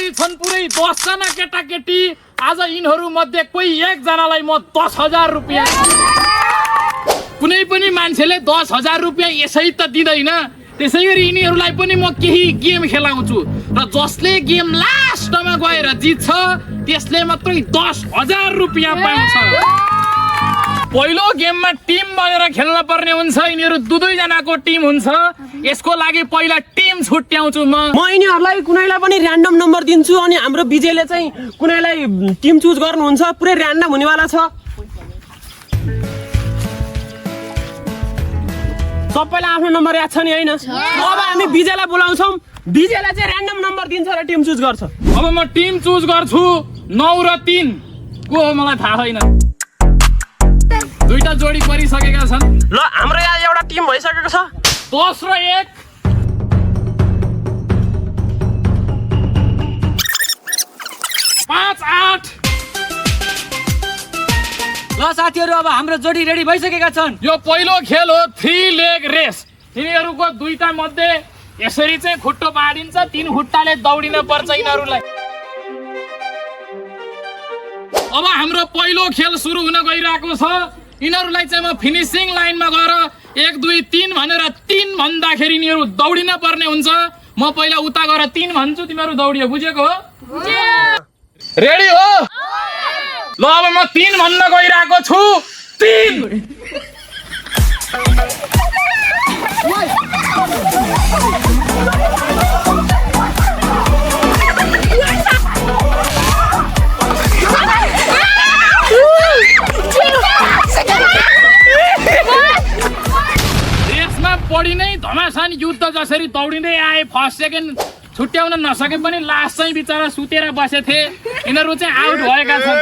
यसरी छन् पुरै 10 जना केटाकेटी। आज यिनीहरू मध्ये कोही एकजनालाई म 10,000 रुपैयाँ, कुनै पनि मान्छेले 10,000 रुपैयाँ यसै त दिँदैन। त्यसैगरी यिनीहरूलाई पनि म केही गेम खेलाउँछु र जसले गेम लास्टमा गएर जित्छ त्यसले मात्रै 10,000 रुपैयाँ पाउँछ। पहिलो गेममा टिम बनेर खेल्न पर्ने हुन्छ। यिनीहरू दुई जनाको टिम हुन्छ। यसको लागि पहिला टिम छुट्याउँछु म यिनीहरूलाई कुनैलाई पनि र्यान्डम नम्बर दिन्छु अनि हाम्रो विजयले चाहिँ कुनैलाई टिम चुज गर्नुहुन्छ। पुरै र्यान्डम हुनेवाला छ। सबैलाई आफ्नो नम्बर याद छ नि हैन? अब हामी विजयलाई बोलाउँछौँ। विजयलाई चाहिँ र्यान्डम नम्बर दिन्छ र टिम चुज गर्छ। अब म टिम चुज गर्छु 9 र 3 को हो मलाई थाहा छैन। दुईटा जोडी परिसकेका छन्। ल हाम्रो यहाँ एउटा टिम भइसकेको छ। 10 र 1 5 8। ल साथीहरु अब हाम्रो जोडी रेडी भइसकेका छन्। यो पहिलो खेल हो 3 लेग रेस। यिनीहरूको दुईटा मध्ये यसरी चाहिँ खुट्टो बाँडिन्छ। 3 खुट्टाले दौडिन पर्छ यिनीहरूलाई। अब हाम्रो पहिलो खेल सुरु हुन गइरहेको छ। यिनीहरूलाई चाहिँ म फिनिसिङ लाइनमा गएर 1 2 3 भनेर 3 भन्दाखेरि यिनीहरू दौडिन पर्ने हुन्छ। म पहिला उता गएर 3 भन्छु, तिमीहरू दौडियो। बुझेको हो? रेडी हो? ल अब म 3 भन्न गइरहेको छु। 3 रेसमा पढी नै धमासान युद्ध जसरी दौडिँदै आए। फर्स्ट सेकेन्ड छुट्याउन नसके पनि लास्ट चाहिँ बिचरा सुतेर बसेथे। यिनीहरू चाहिँ आउट भएका छन्।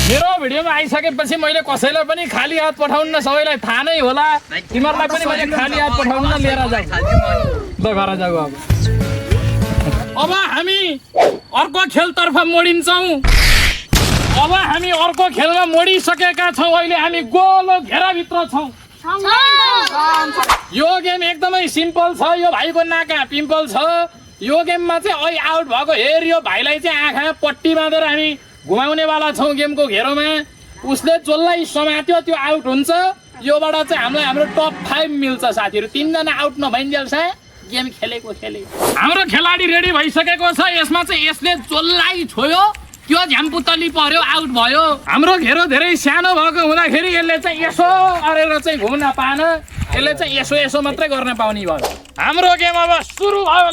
मेरो भिडियोमा आइसकेपछि मैले कसैलाई पनि खाली हात पठाउन, सबैलाई थाहा नै होला। तिमीहरूलाई पनि मैले खाली हात पठाउन लिएर जाऊ। ल घर जाऊ। अब हामी अर्को खेलतर्फ मोडिन्छौँ। अब हामी अर्को खेलमा मोडिसकेका छौँ। अहिले हामी गोलो घेराभित्र छौँ। यो गेम एकदमै सिम्पल छ। यो भाइको नाका पिम्पल छ। यो गेममा चाहिँ अहिले आउट भएको हेर, यो भाइलाई चाहिँ आँखा पट्टी बाँधेर हामी घुमाउनेवाला छौँ गेमको घेरोमा। उसले जसलाई समात्यो त्यो आउट हुन्छ। योबाट चाहिँ हामीलाई हाम्रो टप 5 मिल्छ साथीहरू। 3 जना आउट नभइन्जेलछ गेम खेलेको। हाम्रो खेलाडी रेडी भइसकेको छ। यसमा चाहिँ यसले जसलाई छोयो त्यो झ्याम्पुतली पर्यो, आउट भयो। हाम्रो घेरो धेरै सानो भएको हुँदाखेरि यसले चाहिँ यसो अरेर चाहिँ घुम्न पाएन। यसले चाहिँ यसो यसो मात्रै गर्न पाउने भयो। हाम्रो गेम अब सुरु भयो।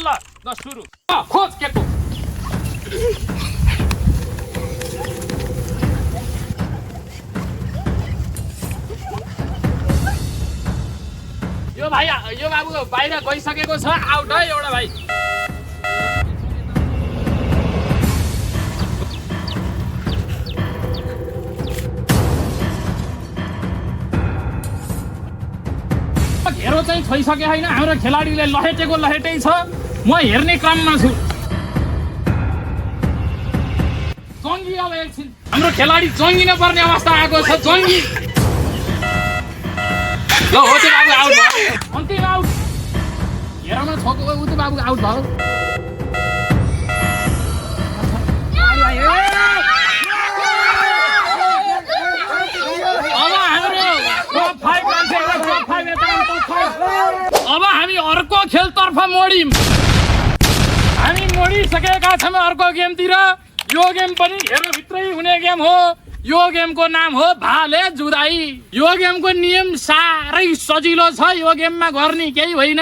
ल सुरु। खोज केको। यो भाइ, यो बाबु बाहिर गइसकेको छ। आउट है एउटा भाइ। घेरो चाहिँ छोइसके होइन। हाम्रो खेलाडीले लहेटै छ। म हेर्ने क्रममा छु। जङ्गी अब एकछिन हाम्रो खेलाडी जङ्गिन पर्ने अवस्था आएको छ। जङ्गी ल हो त्यो बाबु आउट भयो। अन्तिम आउट। घेरोमा छोको उ त्यो बाबु आउट भयो। अब हामी अर्को खेलतर्फ मोड्यौँ। हामी मोडिसकेका छौँ अर्को गेमतिर। यो गेम पनि घेरोभित्रै हुने गेम हो। यो गेमको नाम हो भाले जुदाई। यो गेमको नियम साह्रै सजिलो छ। यो गेममा गर्ने केही होइन।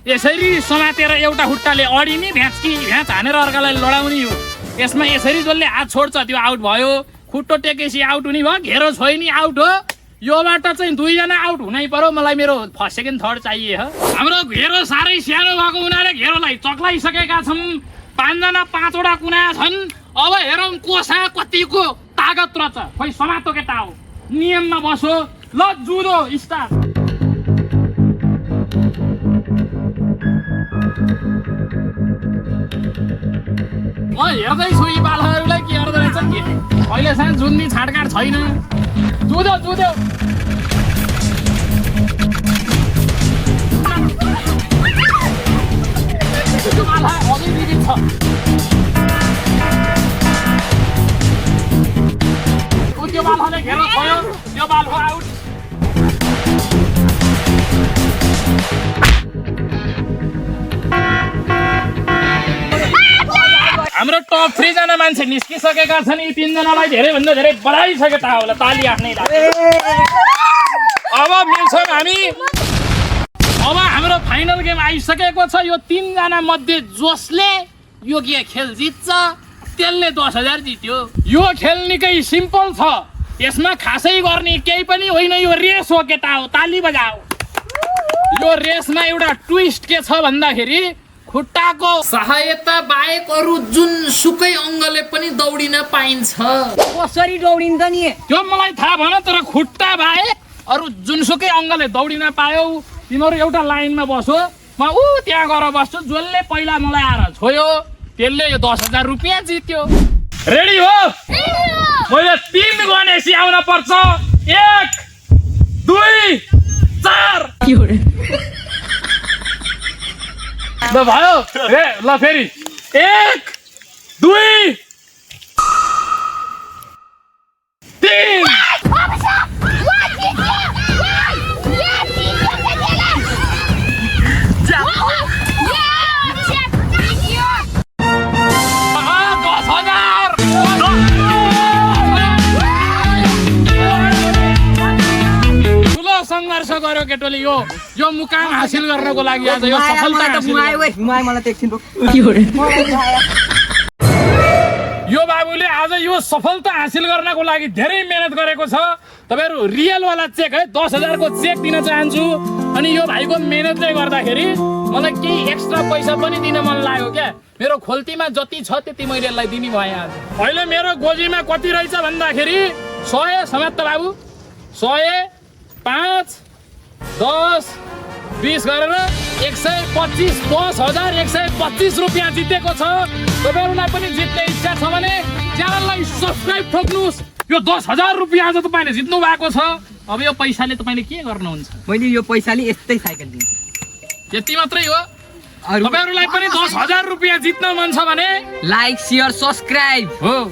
यसरी समातेर एउटा खुट्टाले अडिने, भ्याँच हानेर अर्कालाई लडाउने हो। यसमा यसरी जसले हात छोड्छ त्यो आउट भयो। खुट्टो टेकेसी आउट हुने भयो। घेरो छोइनी आउट हो। योबाट चाहिँ 2 जना आउट हुनै पर्यो। मलाई मेरो फर्स्ट सेकेन्ड थर्ड चाहिए हो। हाम्रो घेरो साह्रै सानो भएको हुनाले घेरोलाई चक्लाइसकेका छौँ। 5 जना 5 वटा कुना छन्। अब हेरौँ कोसँग कतिको तागत रहेछ। खोइ समातो केटा हो। नियममा बसो। ल जुदो स्टार्ट। म हेर्दैछु यी बालहरूलाई के गर्दो रहेछ के। अहिलेसम्म जुन्नी छाडकाड छैन। जुद्यो अझै दिदी छ। यो बालको आउट। हाम्रो टप 3 जना मान्छे निस्किसकेका छन्। यी 3 जनालाई धेरैभन्दा धेरै बधाई छ होला, ताली आफ्नै अब मिल्छौँ हामी। अब हाम्रो फाइनल गेम आइसकेको छ। यो 3 जना मध्ये जसले यो खेल जित्छ त्यसले 10,000 जित्यो। यो खेल निकै सिम्पल छ, यसमा खासै गर्ने केही पनि होइन। यो रेस हो केटा हो, ताली बजाऊ। यो रेसमा एउटा ट्विस्ट के छ भन्दाखेरि खुट्टाको सहायता बाहेक अरू जुनसुकै अङ्गले पनि दौडिन पाइन्छ। कसरी दौडिन्छ नि त्यो मलाई थाहा भएन, तर खुट्टा बाहेक अरू जुनसुकै अङ्गले दौडिन पायौ। तिमीहरू एउटा लाइनमा बसो, म त्यहाँ गएर बस्छु। जसले पहिला मलाई आएर छोयो त्यसले यो 10,000 रुपियाँ जित्यो। रेडी हो? मैले 3 गनेसी आउन पर्छ। 1 2 4 ल भयो रे। ल फेरि 1 2 3 सङ्घर्ष गर्यो केटोले। यो मुकाम हासिल गर्नको लागि आज यो सफलता हासिल यो बाबुले आज यो सफलता हासिल गर्नको लागि धेरै मेहनत गरेको छ। तपाईहरु रियल वाला चेक है 10,000 को चेक दिन चाहन्छु। अनि यो भाइको मेहनतले गर्दाखेरि मलाई केही एक्स्ट्रा पैसा पनि दिन मन लाग्यो क्या। मेरो खोल्तीमा जति छ त्यति मैले यसलाई दिने भए आज। अहिले मेरो गोजीमा कति रहेछ भन्दाखेरि 100 समेत त बाबु 100 5 10 20 गरेर 125 10,125 रुपियाँ जितेको छ। तपाईहरुलाई पनि जित्ने इच्छा छ भने च्यानललाई सब्स्क्राइब ठोक्नुस्। यो 10,000 रुपियाँ आज तपाईले जित्नु भएको छ। अब यो पैसाले तपाईले के गर्नुहुन्छ? मैले यो पैसाले यस्तै साइकल दिन्छु। त्यति मात्रै हो? तपाईहरुलाई पनि 10,000 रुपियाँ जित्न मन छ भने लाइक शेयर सब्स्क्राइब हो।